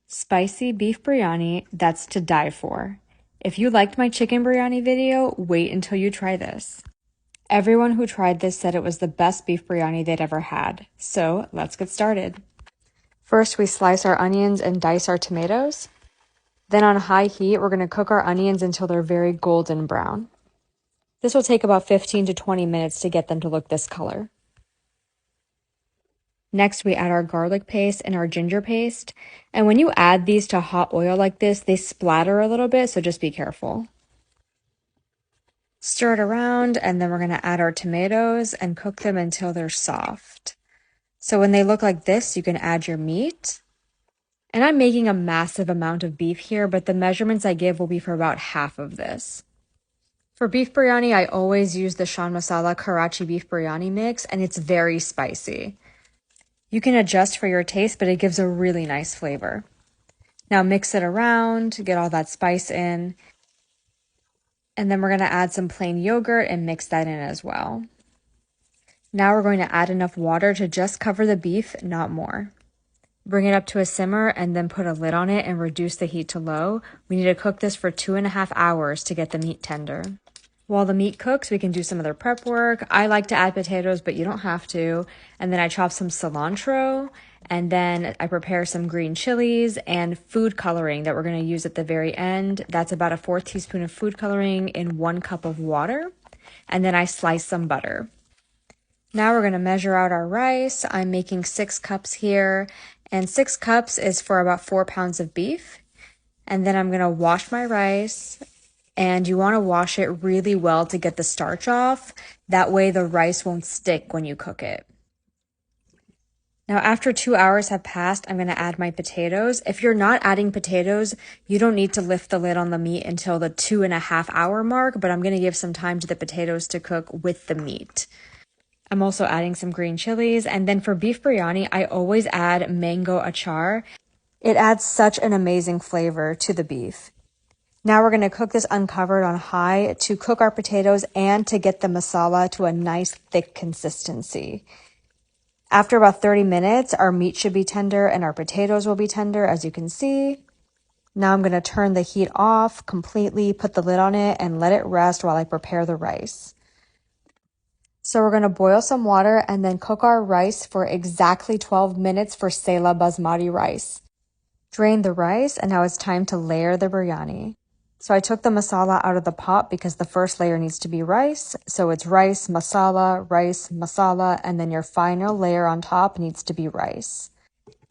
Spicy beef biryani that's to die for. If you liked my chicken biryani video, wait until you try this. Everyone who tried this said it was the best beef biryani they'd ever had. So let's get started. First, we slice our onions and dice our tomatoes. Then on high heat, we're going to cook our onions until they're very golden brown. This will take about 15 to 20 minutes to get them to look this color. Next, we add our garlic paste and our ginger paste. And when you add these to hot oil like this, they splatter a little bit, so just be careful. Stir it around, and then we're going to add our tomatoes and cook them until they're soft. So when they look like this, you can add your meat. And I'm making a massive amount of beef here, but the measurements I give will be for about half of this. For beef biryani, I always use the Shan Masala Karachi beef biryani mix, and it's very spicy. You can adjust for your taste, but it gives a really nice flavor. Now mix it around, get all that spice in, and then we're going to add some plain yogurt and mix that in as well. Now we're going to add enough water to just cover the beef, not more. Bring it up to a simmer and then put a lid on it and reduce the heat to low. We need to cook this for 2.5 hours to get the meat tender. While the meat cooks, we can do some other prep work. I like to add potatoes, but you don't have to. And then I chop some cilantro, and then I prepare some green chilies and food coloring that we're going to use at the very end. That's about a 4th teaspoon of food coloring in 1 cup of water. And then I slice some butter. Now we're going to measure out our rice. I'm making 6 cups here, and 6 cups is for about 4 pounds of beef. And then I'm going to wash my rice. And you want to wash it really well to get the starch off. That way the rice won't stick when you cook it. Now after 2 hours have passed, I'm going to add my potatoes. If you're not adding potatoes, you don't need to lift the lid on the meat until the 2.5 hour mark, but I'm going to give some time to the potatoes to cook with the meat. I'm also adding some green chilies, and then for beef biryani, I always add mango achar. It adds such an amazing flavor to the beef. Now we're going to cook this uncovered on high to cook our potatoes and to get the masala to a nice thick consistency. After about 30 minutes, our meat should be tender and our potatoes will be tender, as you can see. Now I'm going to turn the heat off completely, put the lid on it, and let it rest while I prepare the rice. So we're going to boil some water and then cook our rice for exactly 12 minutes for Sela basmati rice. Drain the rice, and now it's time to layer the biryani. So I took the masala out of the pot because the first layer needs to be rice. So it's rice, masala, and then your final layer on top needs to be rice.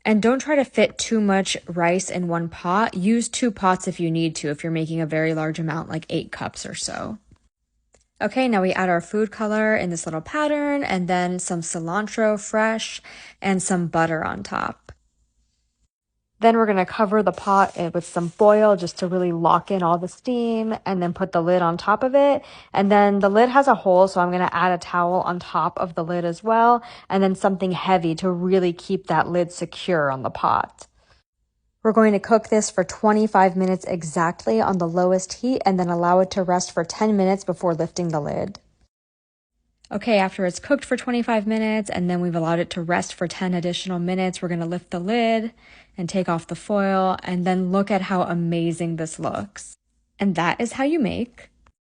And don't try to fit too much rice in one pot. Use 2 pots if you need to, if you're making a very large amount, like 8 cups or so. Okay, now we add our food color in this little pattern, and then some cilantro fresh and some butter on top. Then we're going to cover the pot with some foil just to really lock in all the steam, and then put the lid on top of it. And then the lid has a hole, so I'm going to add a towel on top of the lid as well, and then something heavy to really keep that lid secure on the pot. We're going to cook this for 25 minutes exactly on the lowest heat, and then allow it to rest for 10 minutes before lifting the lid. Okay, after it's cooked for 25 minutes and then we've allowed it to rest for 10 additional minutes, we're going to lift the lid and take off the foil, and then look at how amazing this looks. And that is how you make